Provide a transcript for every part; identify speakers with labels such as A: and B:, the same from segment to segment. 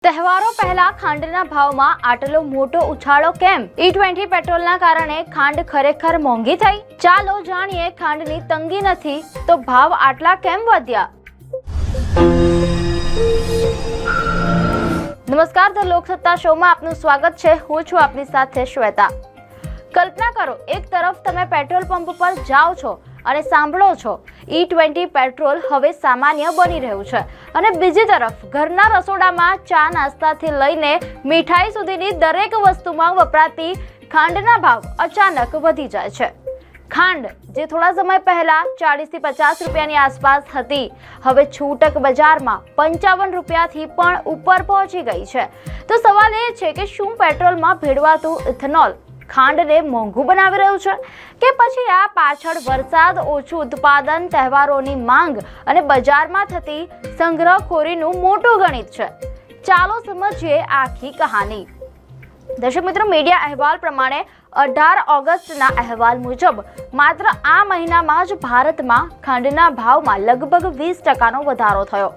A: તહેવારો પહેલા ખાંડના ભાવમાં આટલો મોટો ઉછાળો કેમ? E20 પેટ્રોલના કારણે ખાંડ ખરેખર મોંઘી થઈ? ચાલો જાણીએ, ખાંડની તંગી નથી તો ભાવ આટલા કેમ વધ્યા? નમસ્કાર, ધ લોકસત્તા શોમાં આપનું સ્વાગત છે. હું છું આપની સાથે શ્વેતા. કલ્પના કરો, એક તરફ તમે પેટ્રોલ પંપ પર જાઓ છો અને સાંભળો છો E20 પેટ્રોલ હવે સામાન્ય બની રહ્યું છે, અને બીજી તરફ ઘરના રસોડામાં ચા નાસ્તાથી લઈને મીઠાઈ સુધીની દરેક વસ્તુમાં વપરાતી ખાંડના ભાવ અચાનક વધી જાય છે. ખાંડ જે થોડા સમય પહેલા 40 થી 50 રૂપિયાની આસપાસ હતી, હવે છૂટક બજારમાં 55 રૂપિયાથી પણ ઉપર પહોંચી ગઈ છે. તો સવાલ એ છે કે શું પેટ્રોલમાં ભેળવાતું ઇથેનોલ ખાંડને મોંઘું બનાવી રહ્યું છે, કે પછી આ પાછળ વરસાદ, ઓછું ઉત્પાદન, તહેવારોની માંગ અને બજારમાં થતી સંગ્રહખોરીનું મોટું ગણિત છે? ચાલો સમજીએ આખી કહાની. દર્શક મિત્રો, મીડિયા અહેવાલ પ્રમાણે 18 ઓગસ્ટના અહેવાલ મુજબ માત્ર આ મહિનામાં જ ભારતમાં ખાંડના ભાવમાં લગભગ 20% વધારો થયો.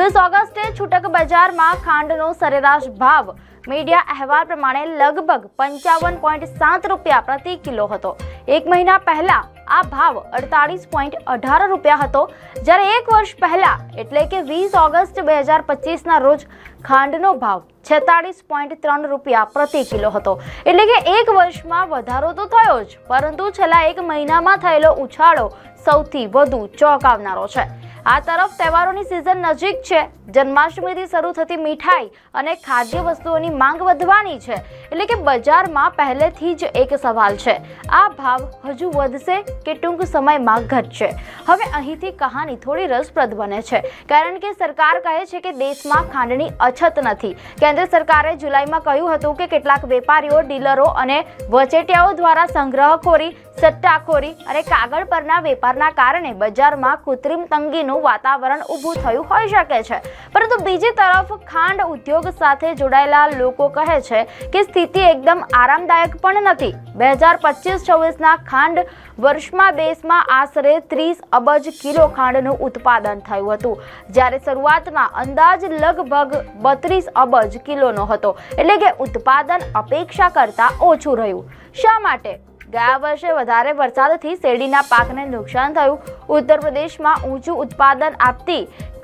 A: 20 ઓગસ્ટે છૂટક બજારમાં ખાંડનો સરેરાશ ભાવ મીડિયા અહેવાલ પ્રમાણે લગભગ 55.7 રૂપિયા પ્રતિ કિલો હતો. એક મહિના પહેલા આ ભાવ 48.18 રૂપિયા હતો, જ્યારે એક વર્ષ પહેલા એટલે કે 20 ઓગસ્ટ 2025ના રોજ ખાંડનો ભાવ 46.3 રૂપિયા પ્રતિ કિલો હતો. એટલે કે એક વર્ષમાં વધારો તો થયો જ, પરંતુ છેલ્લા એક મહિનામાં થયેલો ઉછાળો સૌથી વધુ ચોંકાવનારો છે. આ તરફ તહેવારોની સિઝન નજીક છે. જન્માષ્ટમીથી શરૂ થતી મીઠાઈ અને ખાદ્ય વસ્તુઓની માંગ વધવાની છે. એટલે કે બજારમાં પહેલેથી જ એક સવાલ છે, આ ભાવ હજુ વધશે કે ટૂંક સમયમાં ઘટશે? હવે અહીંથી કહાની થોડી રસપ્રદ બને છે, કારણ કે સરકાર કહે છે કે દેશમાં ખાંડની અછત નથી. કેન્દ્ર સરકારે જુલાઈમાં કહ્યું હતું કે કેટલાક વેપારીઓ, ડીલરો અને વચેટિયાઓ દ્વારા સંગ્રહખોરી, સટ્ટાખોરી અને કાગળ પરના વેપારના કારણે બજારમાં કૃત્રિમ તંગીનું વાતાવરણ ઊભું થયું હોઈ શકે છે. પરંતુ બીજી તરફ ખાંડ ઉદ્યોગ સાથે જોડાયેલા લોકો કહે છે કે સ્થિતિ એકદમ આરામદાયક પણ નથી. 2025-26ના ખાંડ વર્ષમાં દેશમાં આશરે 30 અબજ કિલો ખાંડનું ઉત્પાદન થયું હતું, જ્યારે શરૂઆતમાં અંદાજ લગભગ 32 અબજ કિલોનો હતો. એટલે કે ઉત્પાદન અપેક્ષા કરતાં ઓછું રહ્યું. શા માટે? ગયા વર્ષે વધારે વરસાદથી શેરડીના પાકને નુકસાન થયું. ઉત્તર પ્રદેશમાં ઊંચું ઉત્પાદન આપતી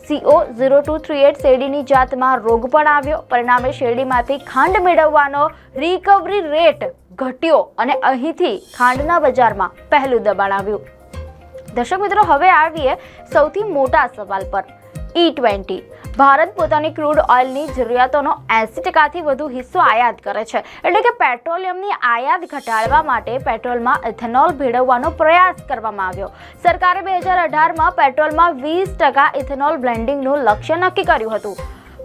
A: CO0238 શેરડીની જાતમાં રોગ પણ આવ્યો. પરિણામે શેરડીમાંથી ખાંડ મેળવવાનો રિકવરી રેટ ઘટ્યો અને અહીંથી ખાંડના બજારમાં પહેલું દબાણ આવ્યું. દર્શક મિત્રો, હવે આવીએ સૌથી મોટા સવાલ પર. E20 ભારત પોતાની ક્રૂડ ઓઇલની જરૂરિયાતોનો 80%થી વધુ હિસ્સો આયાત કરે છે. એટલે કે પેટ્રોલિયમની આયાત ઘટાડવા માટે પેટ્રોલમાં ઇથેનોલ ભેળવવાનો પ્રયાસ કરવામાં આવ્યો. સરકારે 2018માં પેટ્રોલમાં 20% ઇથેનોલ બ્લેન્ડિંગનું લક્ષ્ય નક્કી કર્યું હતું,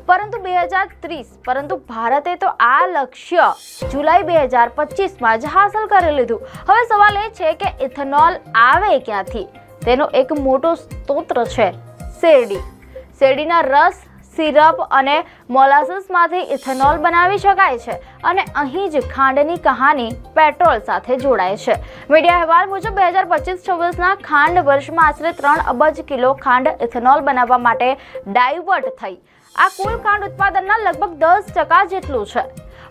A: પરંતુ 2030 ભારતે તો આ લક્ષ્ય જુલાઈ 2025માં જ હાંસલ કરી લીધું. હવે સવાલ એ છે કે ઇથેનોલ આવે ક્યાંથી? તેનો એક મોટો સ્ત્રોત છે શેરડી. શેરડીના રસ, સિરપ અને મોલાસીસમાંથી ઇથેનોલ બનાવી શકાય છે, અને અહીં જ ખાંડની કહાની પેટ્રોલ સાથે જોડાય છે. મીડિયા અહેવાલ મુજબ 2025-26ના ખાંડ વર્ષમાં આશરે 3 અબજ કિલો ખાંડ ઇથેનોલ બનાવવા માટે ડાયવર્ટ થઈ. આ કુલ ખાંડ ઉત્પાદનના લગભગ 10% જેટલું છે.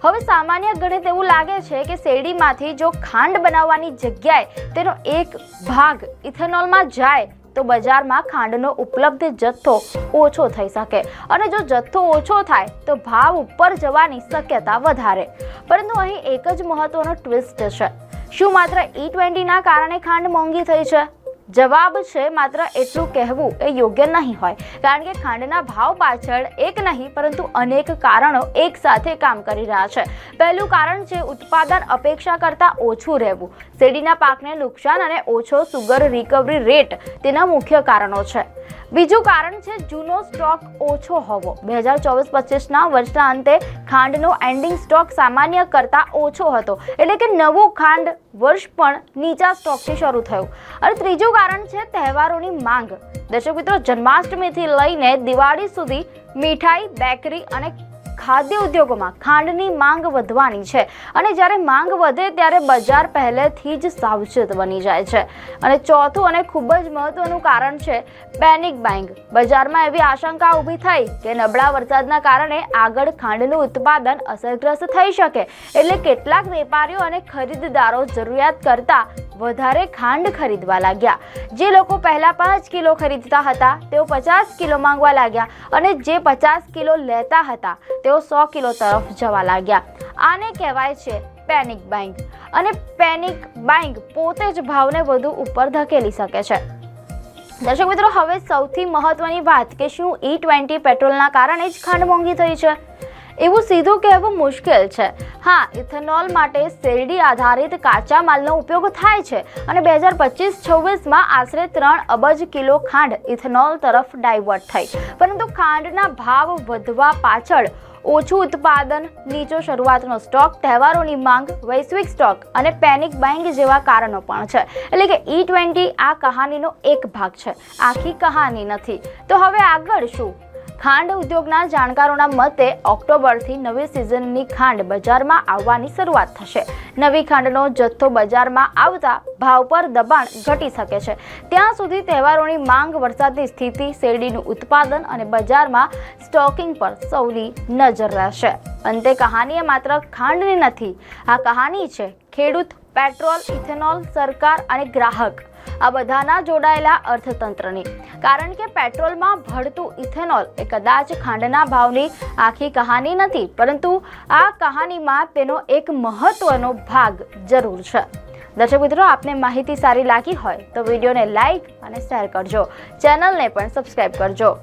A: હવે સામાન્ય ગણિત એવું લાગે છે કે શેરડીમાંથી જો ખાંડ બનાવવાની જગ્યાએ તેનો એક ભાગ ઇથેનોલમાં જાય તો બજારમાં ખાંડનો ઉપલબ્ધ જથ્થો ઓછો થઈ શકે, અને જો જથ્થો ઓછો થાય તો ભાવ ઉપર જવાની શક્યતા વધારે. પરંતુ અહીં એક જ મહત્વનો ટ્વિસ્ટ છે. શું માત્ર E20ના કારણે ખાંડ મોંઘી થઈ છે? જવાબ છે, માત્ર એટલું કહેવું એ યોગ્ય નહીં હોય, કારણ કે ખાંડના ભાવ પાછળ એક નહીં પરંતુ અનેક કારણો એક સાથે કામ કરી રહ્યા છે. પહેલું કારણ છે ઉત્પાદન અપેક્ષા કરતાં ઓછું રહેવું. શેરડીના પાકને નુકસાન અને ઓછો સુગર રિકવરી રેટ તેના મુખ્ય કારણો છે. બીજું કારણ છે જૂનો સ્ટોક ઓછો હોવો. 2024-25ના વર્ષના અંતે ખાંડનો એન્ડિંગ સ્ટોક સામાન્ય કરતાં ઓછો હતો, એટલે કે નવું ખાંડ વર્ષ પણ નીચા સ્ટોકથી શરૂ થયું. અને ત્રીજું કારણ છે તહેવારોની માંગ. દર્શક મિત્રો, જન્માષ્ટમીથી લઈને દિવાળી સુધી મીઠાઈ, બેકરી અને ખાદ્ય ઉદ્યોગોમાં ખાંડની માંગ વધવાની છે અને જ્યારે માંગ વધે ત્યારે બજાર પહેલેથી જ સાવચેત બની જાય છે. અને ચોથું અને ખૂબ જ મહત્વનું કારણ છે પેનિક બાઇંગ. બજારમાં એવી આશંકા ઊભી થઈ કે નબળા વરસાદના કારણે આગળ ખાંડનું ઉત્પાદન અસરગ્રસ્ત થઈ શકે, એટલે કેટલાક વેપારીઓ અને ખરીદદારો જરૂરિયાત કરતાં વધારે ખાંડ ખરીદવા લાગ્યા. જે લોકો પહેલા 5 કિલો ખરીદતા હતા તેઓ 50 કિલો માંગવા લાગ્યા અને જે 50 કિલો લેતા હતા તેઓ 100 કિલો તરફ જવા લાગ્યા. આને કહેવાય છે પેનિક બાઇંગ. અને પેનિક બાઇંગ પોતે જ ભાવને વધુ ઉપર ધકેલી શકે છે. દર્શક મિત્રો, હવે સૌથી મહત્વની વાત કે શું E20 પેટ્રોલના કારણે જ ખાંડ મોંઘી થઈ છે? એવું સીધું કહેવું મુશ્કેલ છે. હા, ઇથેનોલ માટે શેરડી આધારિત કાચા માલનો ઉપયોગ થાય છે અને 2025-26માં આશરે 3 અબજ કિલો ખાંડ ઇથેનોલ તરફ ડાયવર્ટ થઈ. પરંતુ ખાંડના ભાવ વધવા પાછળ ઓછું ઉત્પાદન, નીચો શરૂઆતનો સ્ટોક, તહેવારોની માંગ, વૈશ્વિક સ્ટોક અને પેનિક બાઇંગ જેવા કારણો પણ છે. એટલે કે E20 આ કહાનીનો એક ભાગ છે, આખી કહાની નથી. તો હવે આગળ શું? ખાંડ ઉદ્યોગના જાણકારોના મતે ઓક્ટોબરથી નવી સિઝનની ખાંડ બજારમાં આવવાની શરૂઆત થશે. નવી ખાંડનો જથ્થો બજારમાં આવતા ભાવ પર દબાણ ઘટી શકે છે. ત્યાં સુધી તહેવારોની માંગ, વરસાદની સ્થિતિ, શેરડીનું ઉત્પાદન અને બજારમાં સ્ટોકિંગ પર સૌની નજર રહેશે. અંતે કહાની માત્ર ખાંડની નથી, આ કહાની છે ખેડૂત, પેટ્રોલ, ઇથેનોલ, સરકાર અને ગ્રાહક આ બધાના જોડાયેલા અર્થતંત્રની. કારણ કે પેટ્રોલમાં ભળતું ઇથેનોલ એ કદાચ ખાંડના ભાવની આખી કહાની નથી, પરંતુ આ કહાનીમાં તેનો એક મહત્વનો ભાગ જરૂર છે. દર્શક મિત્રો, આપને માહિતી સારી લાગી હોય તો વિડીયોને લાઈક અને શેર કરજો. ચેનલને પણ સબસ્ક્રાઈબ કરજો.